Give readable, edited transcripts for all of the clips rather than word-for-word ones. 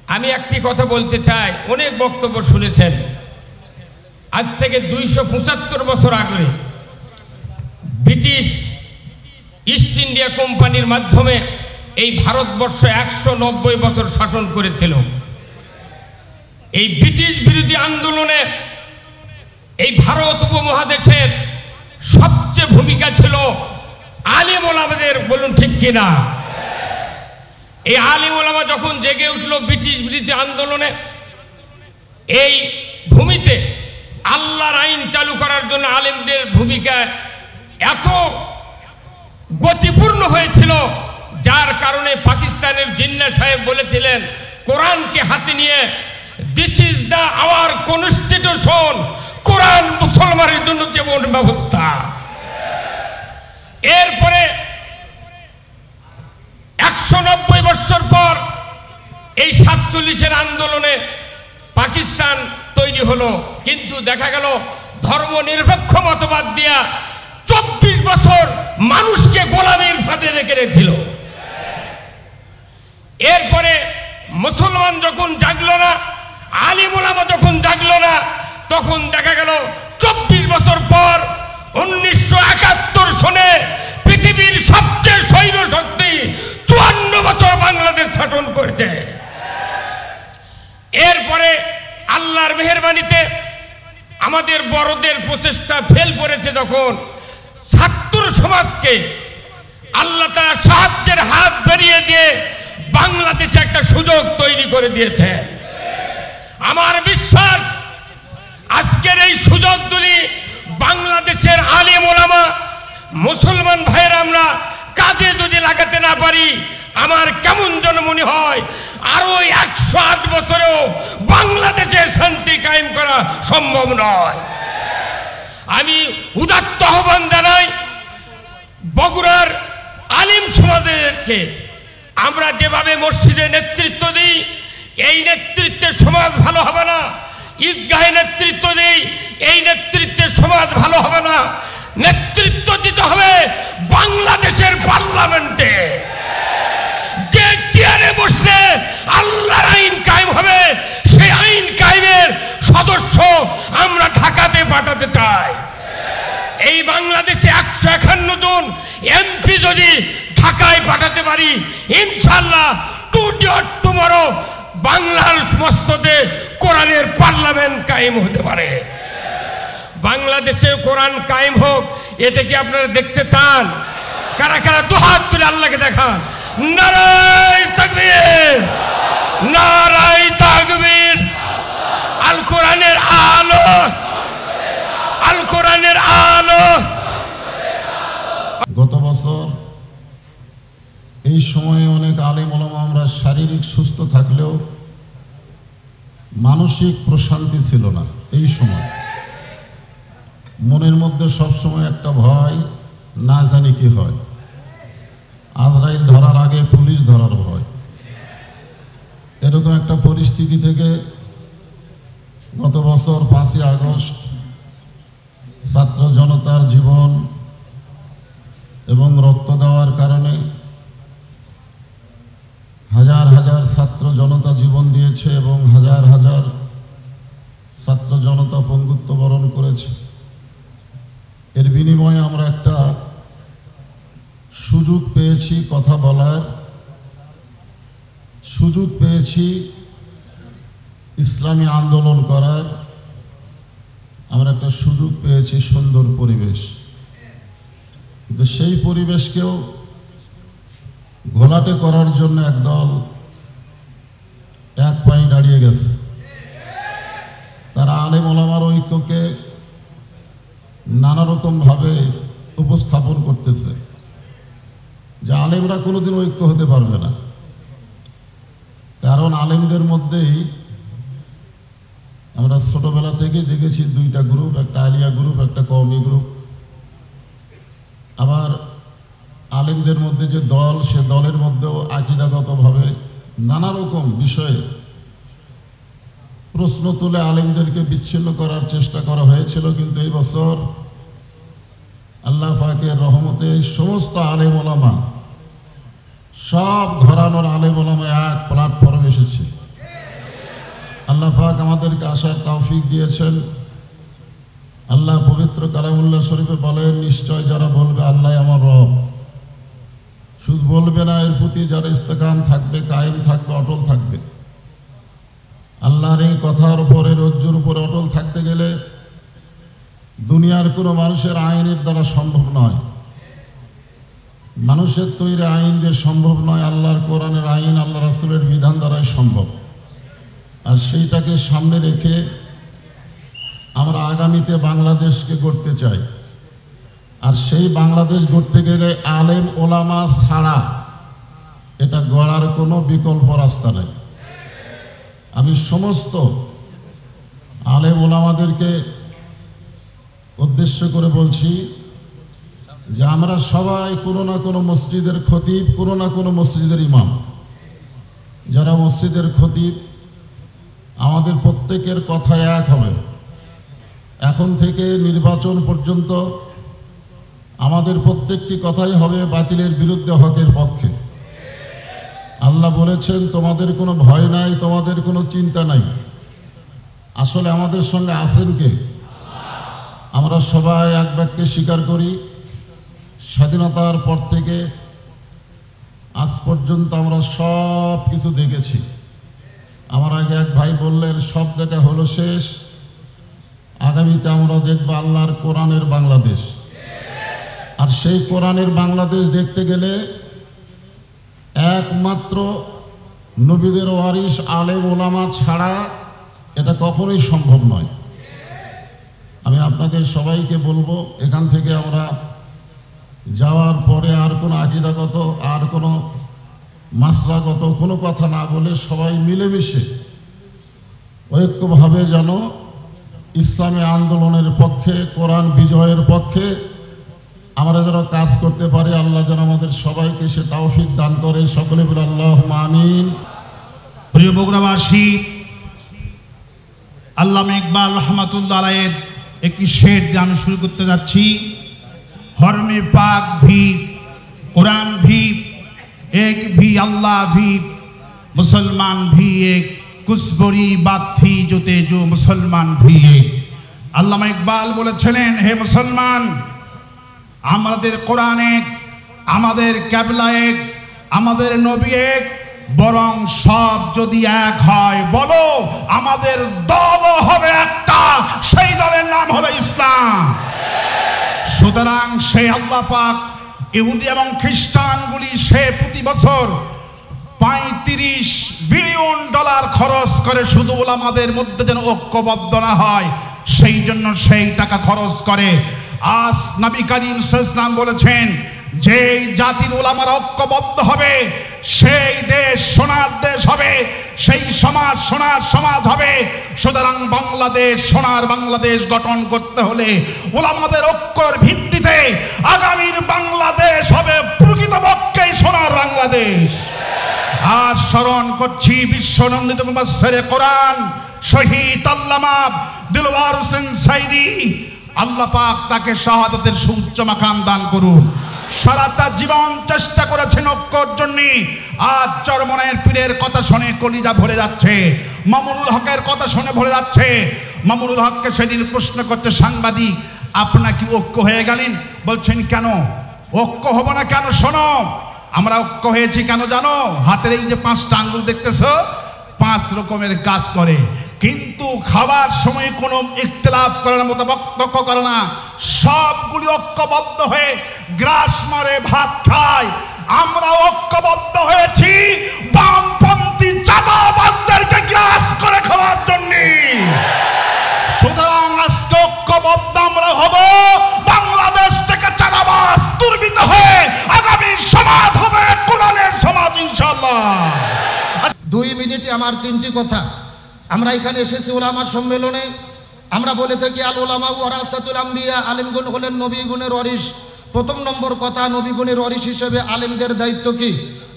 আমি একটি কথা বলতে চাই, অনেক বক্তব্য শুনেছেন। আজ থেকে 275 বছর আগে ব্রিটিশ ইস্ট ইন্ডিয়া কোম্পানির মাধ্যমে এই ভারতবর্ষ 190 বছর শাসন করেছিল। এই ব্রিটিশ বিরোধী আন্দোলনে এই ভারত উপমহাদেশের সবচেয়ে ভূমিকা ছিল আলেম ওলামাদের, বলুন ঠিক কিনা? এই আলেম ওলামা যখন জেগে উঠল ব্রিটিশ বিরোধী আন্দোলনে, এই ভূমিতে আল্লাহর আইন চালু করার জন্য আলেমদের ভূমিকা এত গতিপূর্ণ হয়েছিল, যার কারণে পাকিস্তানের জিন্না সাহেব বলেছিলেন কোরআনকে হাতে নিয়ে, this is the our constitution, কোরআন মুসলমানের জন্য জীবন ব্যবস্থা। এরপরে 190 বছর পর এই 47-এর আন্দোলনে পাকিস্তান তৈরি হলো, কিন্তু দেখা গেল ধর্মনিরপেক্ষ মতবাদ দিয়া 24 বছর মানুষকে গোলামির ফাঁদে রেখে রেখেছিল। এরপরে মুসলমান যখন জাগলো না, আলিম ওলামা যখন জাগলো না, তখন দেখা গেল 24 বছর পর 1971 সনে পৃথিবীর সবচেয়ে সৈন্য শক্তি 54 বছর বাংলাদেশ শাসন করেছে। এরপরে আল্লাহর মেহেরবানিতে আমাদের বড়দের প্রচেষ্টা ফেল করেছে, যখন ছাত্র সমাজকে আল্লাহ তাআলা সাহায্যের হাত বেরিয়ে দিয়ে বাংলাদেশে একটা সুযোগ তৈরি করে দিয়েছে। আমার বিশ্বাস আজকের এই সুযোগ যদি বাংলাদেশের আলেম ওলামা মুসলমান ভাইয়েরা আমরা কাজে যদি লাগাতে না পারি, আমার কেমন যেন মনে হয় আরো 108 বছরেও বাংলাদেশের শান্তি কায়েম করা সম্ভব নয়। আমি উদাত্ত আহ্বান জানাই বগুড়ার আলিম সমাজকে, আমরা যেভাবে মসজিদে নেতৃত্ব দিই, এই নেতৃত্বে সমাজ ভালো হবে না। ঈদগাহে নেতৃত্ব দিই, এই নেতৃত্বে সমাজ ভালো হবে না। নেতৃত্ব দিতে হবে বাংলাদেশের পার্লামেন্টে, যে চেয়ারে বসলে আল্লাহর আইন কায়েম হবে, সেই আইন কায়েমের সদস্য আমরা ঢাকাতে পাঠাতে চাই। এই বাংলাদেশে 151 জন এমপি যদি ঢাকায় পাঠাতে পারি, ইনশাআল্লাহ টুমরো বাংলার মস্তদে কোরআনের পার্লামেন্ট কায়েম হতে পারে। বাংলাদেশে কোরআন কায়েম হোক, এটা কি আপনারা দেখতে চান? কারা কারা দুহাত তুলে আল্লাহকে দেখান, নারায়ে তাকবীর, নারায়ে তাকবীর। আল কোরআনের আলো, আল কোরআনের আলো। গত বছর এই সময়ে অনেক আলেম ওলামা আমরা শারীরিক সুস্থ থাকলেও মানসিক প্রশান্তি ছিল না। এই সময় মনের মধ্যে সবসময় একটা ভয়, না জানি কি হয়। আজরাইল ধরার আগে পুলিশ ধরার ভয়, এরকম একটা পরিস্থিতি থেকে গত বছর 5ই আগস্ট ছাত্র জনতার জীবন এবং রক্ত দেওয়ার কারণে হাজার হাজার ছাত্র জনতা জীবন দিয়েছে এবং হাজার হাজার ছাত্র জনতা পঙ্গুত্ব বরণ করেছে। এর বিনিময়ে আমরা একটা সুযোগ পেয়েছি কথা বলার, সুযোগ পেয়েছি ইসলামী আন্দোলন করার, আমরা একটা সুযোগ পেয়েছি সুন্দর পরিবেশ। কিন্তু সেই পরিবেশকেও ঘোলাটে করার জন্য একদল এক পায়ে দাঁড়িয়ে গেছে। তারা আলেম ওলামার ঐক্যকে নানা রকমভাবে উপস্থাপন করতেছে যে আলেমরা কোনোদিন ঐক্য হতে পারবে না, কারণ আলেমদের মধ্যেই আমরা ছোটবেলা থেকে দেখেছি দুইটা গ্রুপ, একটা আলিয়া গ্রুপ, একটা কওমি গ্রুপ। আবার আলেমদের মধ্যে যে দল, সে দলের মধ্যেও আকীদাগতভাবে নানা রকম বিষয়ে প্রশ্ন তুলে আলেমদেরকে বিচ্ছিন্ন করার চেষ্টা করা হয়েছিল। কিন্তু এই বছর আল্লাহ পাকের রহমতে সমস্ত আলেম ওলামা, সব ঘরানোর আলেম ওলামা এক প্ল্যাটফর্মে এসেছে। পাক আমাদেরকে আসার তৌফিক দিয়েছেন। আল্লাহ পবিত্র কালামুল্লাহ শরীফে বলেন, নিশ্চয় যারা বলবে আল্লাহ আমার রব, শুধু বলবে না, এর প্রতি যারা ইস্তেকাম থাকবে, কায়েম থাকবে, অটল থাকবে। আল্লাহর এই কথার উপরে, রজ্জুর উপরে অটল থাকতে গেলে দুনিয়ার কোনো মানুষের আইনের দ্বারা সম্ভব নয়, মানুষের তৈরি আইন দিয়ে সম্ভব নয়। আল্লাহর কোরআনের আইন, আল্লাহ রাসূলের বিধান দ্বারাই সম্ভব। আর সেইটাকে সামনে রেখে আমরা আগামীতে বাংলাদেশকে গড়তে চাই। আর সেই বাংলাদেশ গড়তে গেলে আলেম ওলামা ছাড়া এটা গড়ার কোনো বিকল্প রাস্তা নেই। আমি সমস্ত আলেম ওলামাদেরকে উদ্দেশ্য করে বলছি যে আমরা সবাই কোনো না কোনো মসজিদের খতিব, কোনো না কোনো মসজিদের ইমাম। যারা মসজিদের খতিব, আমাদের প্রত্যেকের কথা এক হবে। এখন থেকে নির্বাচন পর্যন্ত আমাদের প্রত্যেকটি কথাই হবে বাতিলের বিরুদ্ধে, হকের পক্ষে। আল্লাহ বলেছেন, তোমাদের কোনো ভয় নাই, তোমাদের কোনো চিন্তা নাই। আসলে আমাদের সঙ্গে আছেন কে? আমরা সবাই এক বাক্যে স্বীকার করি, স্বাধীনতার পর থেকে আজ পর্যন্ত আমরা সব কিছু দেখেছি। আমার আগে এক ভাই বললেন, সব দেখা হলো শেষ, আগামীতে আমরা দেখব আল্লাহর কোরআনের বাংলাদেশ। আর সেই কোরআনের বাংলাদেশ দেখতে গেলে একমাত্র নবীদের ওয়ারিস আলেম ওলামা ছাড়া এটা কখনোই সম্ভব নয়। আমি আপনাদের সবাইকে বলবো, এখান থেকে আমরা যাওয়ার পরে আর কোনো আকীদাগত, আর কোনো মাসলাগত কোনো কথা না বলে সবাই মিলেমিশে ঐক্যভাবে যেন ইসলামী আন্দোলনের পক্ষে, কোরআন বিজয়ের পক্ষে আমরা যেন কাজ করতে পারি। আল্লাহ যেন আমাদের সবাইকে সে তৌফিক দান করে। সকলে বলে আল্লাহুম্মা আমিন। প্রিয় বগুড়াবাসী, আল্লামা ইকবাল রহমাতুল্লাহ আলাইহির একটি শের দিয়ে আমি শুরু করতে যাচ্ছি। হরমে পাক ভি, कुरान भी एक भी अल्लाह भी मुसलमान भी एक, कुछ बुरी बात थी जो ते जो मुसलमान भी एक। আল্লামা ইকবাল বলেছিলেন, হে মুসলমান, আমাদের কোরআন এক, আমাদের কিবলা এক, আমাদের নবী এক, বরং সব যদি এক হয়, বলো আমাদের দল হবে একটা, সেই দলের নাম হলো ইসলাম। সুতরাং সেই আল্লাহ পাক ইহুদি এবং খ্রিস্টানগুলি সে প্রতি বছর $35 বিলিয়ন খরচ করে শুধু ওলামাদের মধ্যে যেন ঐক্যবদ্ধ না হয়, সেই জন্য সেই টাকা খরচ করে। আজ নবী করিম সাল্লাল্লাহু আলাইহি ওয়াসাল্লাম বলেছেন, যেই জাতির ওলামারা ঐক্যবদ্ধ হবে সেই দেশ সোনার দেশ হবে, সেই সমাজ সোনার সমাজ হবে। সুতরাং বাংলাদেশ সোনার বাংলাদেশ গঠন করতে হলে ওলামাদের ঐক্যের ভিত্তিতে আগামীর বাংলাদেশ হবে প্রকৃতপক্ষে সোনার বাংলাদেশ। আর স্মরণ করছি বিশ্বনন্দিত মুফাসসিরে কোরআন শহীদ আল্লামা দিলওয়ার হোসেন সাইদি, আল্লাহ পাক তাকে শাহাদাতের সুউচ্চ মাকাম দান করুন। সারাটা জীবন চেষ্টা করেছেন ঐক্যর জন্য। আজ চরমনের পীরের কথা শুনে কলিজা ভরে যাচ্ছে, মামুনুল হকের কথা শুনে ভরে যাচ্ছে। মামুনুল হককে সেদিন প্রশ্ন করছে সাংবাদিক, আপনারা কি ঐক্য হয়ে গেলেন? বলছেন কেন ঐক্য হব না কেন? শোনো, আমরা ঐক্য হয়েছি কেন জানো? হাতের এই যে 5টা আঙ্গুল দেখতেছো, 5 রকমের কাজ করে, কিন্তু খাবার সময় কোনো ইখতিলাফ করে না, মতপার্থক্য করে না, সবগুলি ঐক্যবদ্ধ হয়ে গ্রাস মারে ভাত খায়। আমরা ঐক্যবদ্ধ হয়েছি বামপন্থী চাঁদাবাজদেরকে গ্রাস করে খাওয়ার জন্য। সুতরাং আজকে ঐক্যবদ্ধ আমরা হব, বাংলাদেশ থেকে চাঁদাবাজ দুর্বৃত্ত হয়ে আগামী সমাজ হবে কোরআনের সমাজ ইনশাআল্লাহ। 2 মিনিটে আমার 3টি কথা। আমরা এখানে এসেছি ওলামা সম্মেলনে। আমরা বলে থাকি আল ওলামা ওয়ারাসাতুল আম্বিয়া, আলেমগণ হলেন নবীগণের ওয়ারিস। প্রথম নম্বর কথা, নবীগণের ওয়ারিস হিসেবে আলেমদের দায়িত্ব কি?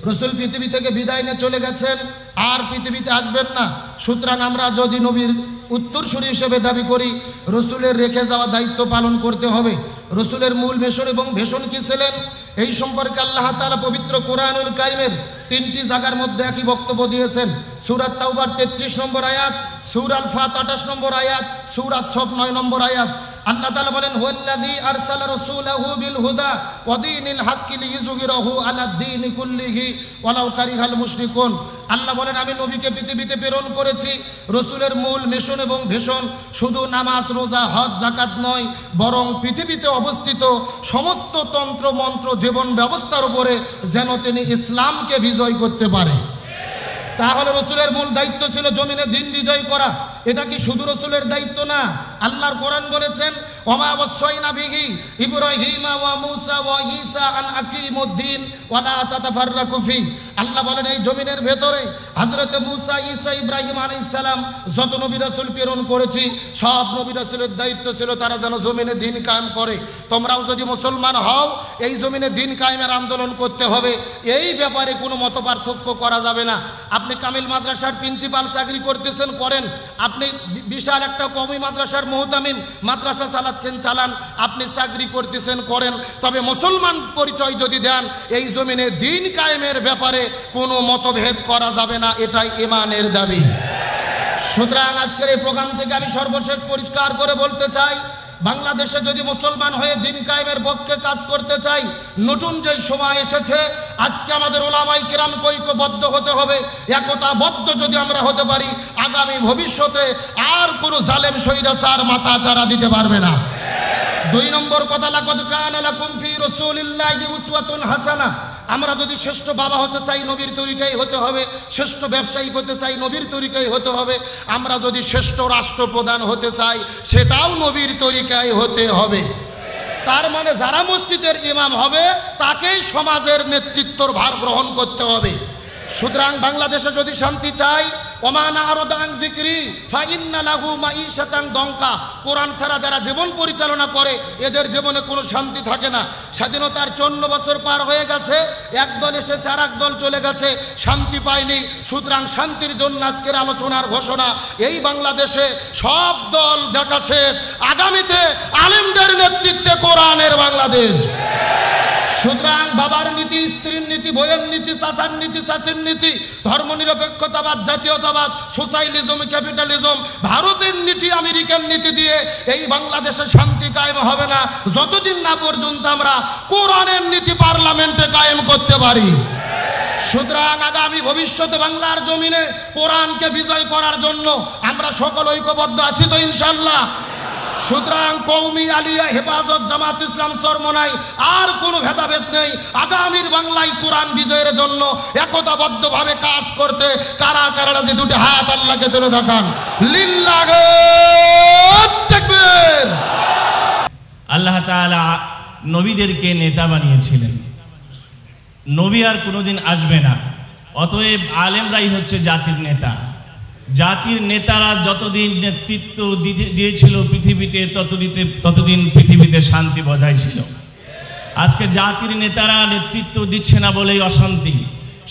রসুল পৃথিবী থেকে বিদায় নিয়ে চলে গেছেন, আর পৃথিবীতে আসবেন না। সুতরাং আমরা যদি নবীর উত্তরসূরি হিসেবে দাবি করি, রসুলের রেখে যাওয়া দায়িত্ব পালন করতে হবে। রসুলের মূল মিশন এবং ভীষণ কি ছিলেন, এই সম্পর্কে আল্লাহ তাআলা পবিত্র কোরআনুল কারীমের 3টি জায়গার মধ্যে একই বক্তব্য দিয়েছেন। সূরা তাওবার 33 নম্বর আয়াত, সূরা আল ফাত 28 নম্বর আয়াত, সূরা সফ 9 নম্বর আয়াত। আল্লাহ তাআলা বলেন হুয়াল্লাযী আরসালা রাসূলাহু বিল হুদা ওয়া দীনিল হাক্কি লিইয়ুযহিরাহু আলাদ দীনি কুল্লিহি ওয়ালাউ কারিহাল মুশরিকুন। আল্লাহ বলেন আমি নবীকে পৃথিবীতে প্রেরণ করেছি রসুলের মূল মিশন এবং ভীষণ শুধু নামাজ রোজা হজ যাকাত নয়, বরং পৃথিবীতে অবস্থিত সমস্ত তন্ত্র মন্ত্র জীবন ব্যবস্থার উপরে যেন তিনি ইসলামকে বিজয় করতে পারে। তাহলে রসুলের মূল দায়িত্ব ছিল জমিনে দিন বিজয় করা। এটা কি শুধু রসুলের দায়িত্ব না? আল্লাহর কোরআন বলেছেন ওমা ওয়াসাইনা বিহি ইব্রাহিমা ওয়া মূসা ওয়া ঈসা আন আকিমুদ্দিন ওয়া লা তাতাফাররাকু ফি। আল্লাহ বলেন এই জমিনের ভেতরে হযরত মূসা, ঈসা, ইব্রাহিম আলাইহিস সালাম যত নবী রাসূল প্রেরণ করেছি সব নবী রাসূলের দায়িত্ব ছিল তারা যেন জমিনে দিন কায়েম করে। তোমরাও যদি মুসলমান হও এই জমিনে দিন কায়েমের আন্দোলন করতে হবে, এই ব্যাপারে কোনো মতপার্থক্য করা যাবে না। আপনি কামিল মাদ্রাসার প্রিন্সিপাল চাকরি করতেছেন করেন, আপনি বিশাল একটা কওমি মাদ্রাসার মুহতামিম মাদ্রাসা চালাচ্ছেন চালান, আপনি চাকরি করতেছেন করেন, তবে মুসলমান পরিচয় যদি দেন এই জমিনে দিন কায়েমের ব্যাপারে কোনো মতভেদ করা যাবে না, এটাই ঈমানের দাবি। সুতরাং আজকের এই প্রোগ্রাম থেকে আমি সর্বশেষ পরিষ্কার করে বলতে চাই, বাংলাদেশে যদি মুসলমান হয়ে দিন কায়েমের পক্ষে কাজ করতে চাই, নতুন যে সময় এসেছে আজকে আমাদের ওলামায়ে কিরাম ঐক্যবদ্ধ হতে হবে। একতাবদ্ধ যদি আমরা হতে পারি আগামী ভবিষ্যতে আর কোনো জালেম স্বৈরাচার মাথা চারা দিতে পারবে না। 2 নম্বর কথা, লাকাদ কানা লাকুম ফি রাসূলিল্লাহি উসওয়াতুন হাসানাহ। আমরা যদি শ্রেষ্ঠ বাবা হতে চাই নবীর তরিকায় হতে হবে, শ্রেষ্ঠ ব্যবসায়ী হতে চাই নবীর তরিকায় হতে হবে, আমরা যদি শ্রেষ্ঠ রাষ্ট্রপ্রধান হতে চাই সেটাও নবীর তরিকায় হতে হবে। তার মানে যারা মসজিদের ইমাম হবে তাকেই সমাজের নেতৃত্বর ভার গ্রহণ করতে হবে। সুতরাং বাংলাদেশে যদি শান্তি চাই, ওমান আরাদা আন যিকরি ফাইন্না লাহু মাঈশাতান দঙ্কা। কোরআন ছাড়া যারা জীবন পরিচালনা করে এদের জীবনে কোনো শান্তি থাকে না। স্বাধীনতার 54 বছর পার হয়ে গেছে, একদল এসেছে আর একদল চলে গেছে, শান্তি পায়নি। সুতরাং শান্তির জন্য আজকের আলোচনার ঘোষণা, এই বাংলাদেশে সব দল দেখা শেষ, আগামীতে আলেমদের নেতৃত্বে কোরআনের বাংলাদেশ। সুতরাং বাবার নীতি, স্ত্রীর নীতি, বইয়ের নীতি, চাচার নীতি, চাচির নীতি, ধর্মনিরপেক্ষতাবাদ, জাতীয়তাবাদ, সোশ্যালিজম, ক্যাপিটালিজম, ভারতের নীতি, আমেরিকান নীতি দিয়ে এই বাংলাদেশে শান্তি কায়েম হবে না যতদিন না পর্যন্ত আমরা কোরআনের নীতি পার্লামেন্টে কায়েম করতে পারি। সুতরাং আগামী ভবিষ্যতে বাংলার জমিনে কোরআনকে বিজয় করার জন্য আমরা সকল ঐক্যবদ্ধ আছি তো ইনশাআল্লাহ। সুতরাং কওমি আলিয়া হেফাজত জামাত ইসলাম চরমনাই আর কোনো ভেদাভেদ নেই। আগামীর বাংলায় কোরআন বিজয়ের জন্য একতাবদ্ধভাবে কাজ করতে কারা কারা রাজি দুটি হাত আল্লাহকে তুলে দেখান। লিল্লাহি তাকবীর। আল্লাহ তাআলা নবীদেরকে নেতা বানিয়েছিলেন, নবী আর কোনোদিন আসবে না, অতএব আলেমরাই হচ্ছে জাতির নেতা। জাতির নেতারা যতদিন নেতৃত্ব দিয়েছিল পৃথিবীতে ততদিন পৃথিবীতে শান্তি বজায় ছিল। আজকে জাতির নেতারা নেতৃত্ব দিচ্ছে না বলেই অশান্তি।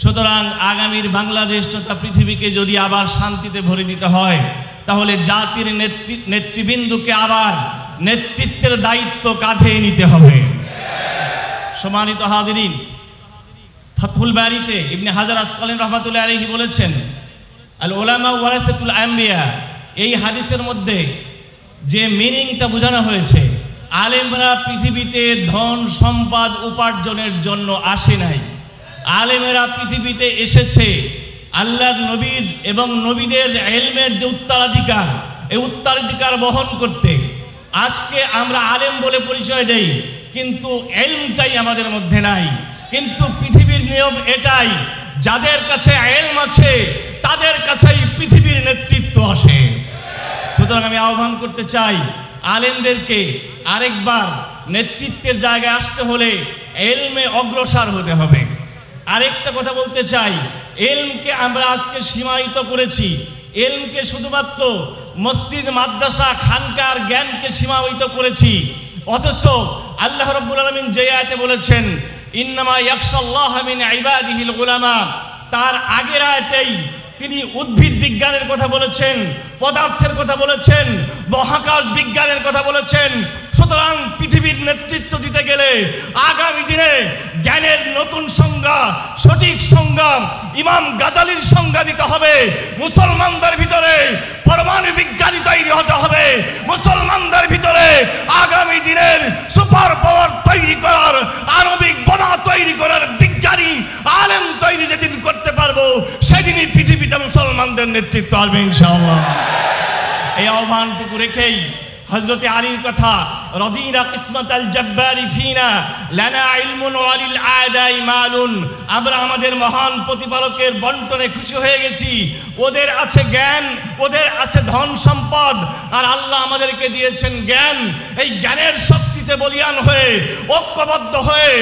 সুতরাং আগামীর বাংলাদেশ তথা পৃথিবীকে যদি আবার শান্তিতে ভরে দিতে হয় তাহলে জাতির নেতৃবৃন্দকে আবার নেতৃত্বের দায়িত্ব কাঁধে নিতে হবে। সম্মানিত হাজিরিন, ফাতহুল বারীতে ইবনে হাজার আসকালানী রাহমাতুল্লাহি আলাইহি বলেছেন, আল উলামা ওয়ারাসাতুল আম্বিয়া। এই হাদিসের মধ্যে যে মিনিংটা বোঝানো হয়েছে, আলেমরা পৃথিবীতে ধন সম্পদ উপার্জনের জন্য আসে নাই, আলেমেরা পৃথিবীতে এসেছে আল্লাহর নবীর এবং নবীদের ইলমের যে উত্তরাধিকার, এই উত্তরাধিকার বহন করতে। আজকে আমরা আলেম বলে পরিচয় দেই কিন্তু ইলমটাই আমাদের মধ্যে নাই। কিন্তু পৃথিবীর নিয়ম এটাই, যাদের কাছে ইলম আছে তাদের কাছেই পৃথিবীর নেতৃত্ব আসে। সুতরাং আমি আহ্বান করতে চাই আলেমদেরকে আরেকবার নেতৃত্বের জায়গায় আসতে হলে ইলমে অগ্রসর হতে হবে। আরেকটা কথা বলতে চাই, ইলমকে আমরা আজকে সীমায়িত করেছি, ইলমকে শুধুমাত্র মসজিদ, মাদ্রাসা, খানকার জ্ঞানকে সীমায়িত করেছি। অথচ আল্লাহ রাব্বুল আলামিন যে আয়াতে বলেছেন ইন্নামা ইয়াখশাল্লাহা মিন ইবাদিহিল উলামা, তার আগের আয়াতেই তিনি উদ্ভিদ বিজ্ঞানের কথা বলেছেন, পদার্থের কথা বলেছেন, মহাকাশ বিজ্ঞানের কথা বলেছেন। সুতরাং পৃথিবীর নেতৃত্ব দিতে গেলে আগামী দিনে জ্ঞানের নতুন সংজ্ঞা, সঠিক সংজ্ঞা ইমাম গাজালির সংজ্ঞা দিতে হবে। মুসলমানদের ভিতরে পরমাণু মুসলমানদের নেতৃত্ব আসবে ইনশাআল্লাহ। এই আহ্বানটুকু রেখেই হযরতে আলীর কথা, রদিনা কিসমত আল জব্বারি ফিনা লানা ইলমুন ওয়ালিল আদাই মালুন, আমরা আমাদের মহান প্রতিপালকের বন্টনে খুশি হয়ে গেছি। ওদের আছে জ্ঞান, ওদের আছে ধন সম্পদ, আর আল্লাহ আমাদেরকে দিয়েছেন জ্ঞান। এই জ্ঞানের শক্তিতে বলিয়ান হয়ে, ঐক্যবদ্ধ হয়ে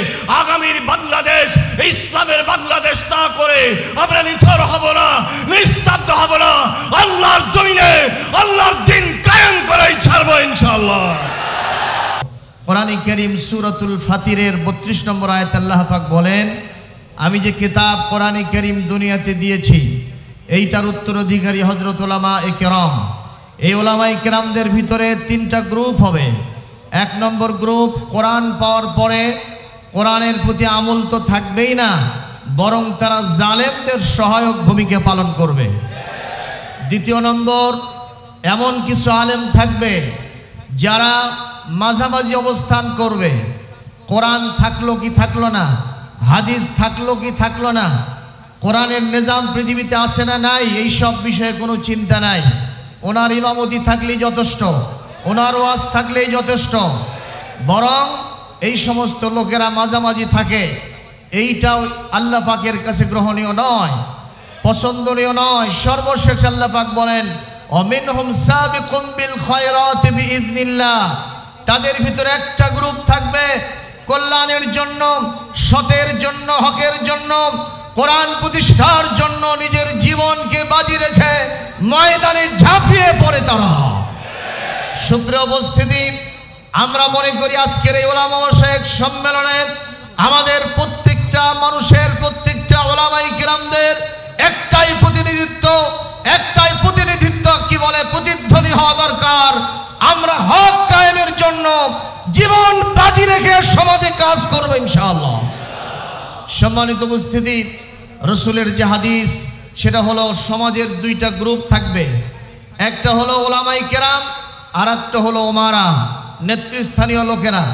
আগামীর বাংলাদেশ ইসলামের বাংলাদেশ না করে আমরা নিথর হব না, নিস্তব্ধ হব না। আল্লাহর জমিনে আল্লাহর দ্বীন কায়েম করেই ছাড়বো ইনশাআল্লাহ। কোরআনে কারীম সূরাতুল ফাতিরের 32 নম্বর আয়াত আল্লাহ পাক বলেন, আমি যে কিতাব কোরআনে কারীম দুনিয়াতে দিয়েছি এইটার উত্তরাধিকারী হযরত উলামায়ে কেরাম। এই উলামায়ে কেরামদের ভিতরে 3টা গ্রুপ হবে। 1 নম্বর গ্রুপ কোরআন পাওয়ার পরে কোরআনের প্রতি আমল তো থাকবেই না, বরং তারা জালেমদের সহায়ক ভূমিকা পালন করবে। 2 নম্বর এমন কিছু আলেম থাকবে যারা মাঝামাঝি অবস্থান করবে। কোরআন থাকলো কি থাকলো না, হাদিস থাকলো কি থাকলো না, কোরআনের নিজাম পৃথিবীতে আছে না নাই, এই সব বিষয়ে কোনো চিন্তা নাই। ওনার ইমামতি থাকলেই যথেষ্ট, ওনার ওয়াজ থাকলেই যথেষ্ট। বরং এই সমস্ত লোকেরা মাঝামাঝি থাকে, এইটাও আল্লাহ পাকের কাছে গ্রহণীয় নয়, পছন্দনীয় নয়। সর্বশেষ আল্লাহ পাক বলেন, অমিনহুম সাবিকুম বিল খায়রাতি বিইذনিল্লাহ, তাদের ভিতরে একটা গ্রুপ থাকবে কল্যাণের জন্য, সতের জন্য, হকের জন্য, কোরআন প্রতিষ্ঠার জন্য নিজের জীবনকে বাজি রেখে ময়দানে ঝাঁপিয়ে পড়ে তারা। সুপ্রিয় উপস্থিতি, আমরা মনে করি আজকের এই উলামা মাশায়েখ সম্মেলনে আমাদের প্রত্যেকটা মানুষের, প্রত্যেকটা উলামায়ে কেরামদের একটাই প্রতিনিধিত্ব, কি বলে প্রতিধ্বনি হওয়া দরকার। আমরা হক কায়েমের জন্য জীবন বাজি রেখে সমাজে কাজ করব ইনশাআল্লাহ। সম্মানিত উপস্থিতি, রাসূলের যে হাদিস সেটা হলো সমাজের 2টা গ্রুপ থাকবে, একটা হলো উলামায়ে কেরাম আর একটা হলো উমারা, নেতৃস্থানীয় লোকেরা।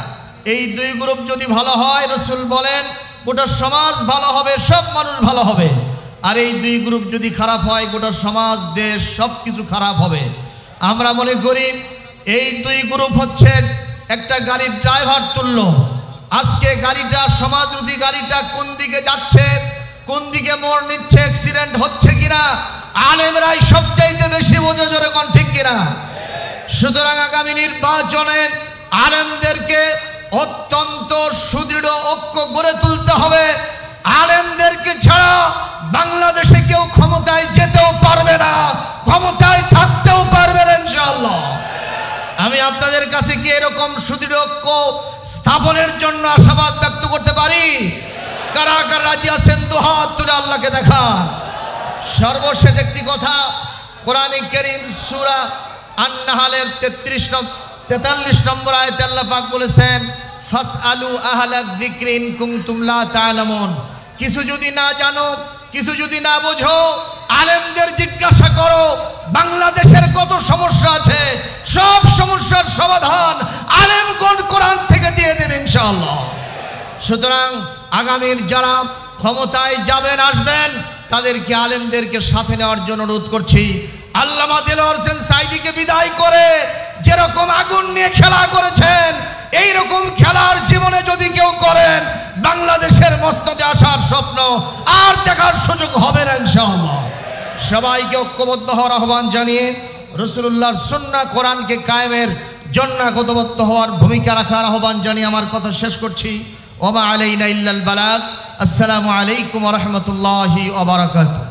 এই 2 গ্রুপ যদি ভালো হয়, রাসূল বলেন গোটা সমাজ ভালো হবে, সব মানুষ ভালো হবে। আর এই 2 গ্রুপ যদি খারাপ হয়, গোটা সমাজ, দেশ সব কিছু খারাপ হবে। আমরা মনে করি এই 2 গ্রুপ হচ্ছে একটা গাড়ির ড্রাইভার তুল্য। আজকে গাড়িটা, সমাজরূপী গাড়িটা কোন দিকে যাচ্ছে, কোন দিকে মোড় নিচ্ছে, অ্যাক্সিডেন্ট হচ্ছে কিনা, আলেমরাই সবচাইতে বেশি বোঝে, জোরে কোন ঠিক কিনা। সুতরাং আগামী নির্বাচনে আলেমদেরকে অত্যন্ত সুদৃঢ় ঐক্য গড়ে তুলতে হবে। আলেমদেরকে ছাড়া বাংলাদেশে কেউ ক্ষমতায় যেতেও পারবে না, ক্ষমতায় থাকতেও পারবে না ইনশাআল্লাহ। আমি আপনাদের কাছে কি এরকম সুদৃঢ় ঐক্য স্থাপনের জন্য আশাবাদ ব্যক্ত করতে পারি? কারা কারা রাজি আছেন? দুহাত তুলে আল্লাহকে দেখান। সর্বশেষ একটি কথা, কোরআনে কারীম সূরা আন-নাহলের 43 নম্বর আয়াতে আল্লাহ পাক বলেছেন, ফাসআলু আহলা যিকরি ইন কুনতুম লা তা'লামুন। কিছু যদি না জানো, কিছু যদি না বোঝো, আলেমদের জিজ্ঞাসা করো। বাংলাদেশের কত সমস্যা আছে, সব সমস্যার সমাধান আলেমগণ কোরআন থেকে দিয়ে দেবে ইনশাআল্লাহ। সুতরাং আগামীর যারা ক্ষমতায় যাবেন, আসবেন, তাদেরকে, আলেমদেরকে সাথে নেওয়ার জন্য অনুরোধ করছি। আল্লামা দেলোয়ার হোসেন সাঈদীকে বিদায় করে যেরকম আগুন নিয়ে খেলা করেছেন, এইরকম খেলার জীবনে যদি কেউ করেন, বাংলাদেশের মসনদে আসার স্বপ্ন আর দেখার সুযোগ হবে না ইনশাআল্লাহ। সবাইকে ঐক্যবদ্ধ হওয়ার আহ্বান জানিয়ে রাসূলুল্লাহর সুন্নাহ কোরআনকে কায়েমের জন্য একতাবদ্ধ হওয়ার ভূমিকা রাখার আহ্বান জানিয়ে আমার কথা শেষ করছি। ওয়া মা আলাইনা ইল্লাল বালাগ। আসসালামু আলাইকুম ওয়া রাহমাতুল্লাহি ওয়া বারাকাতুহু।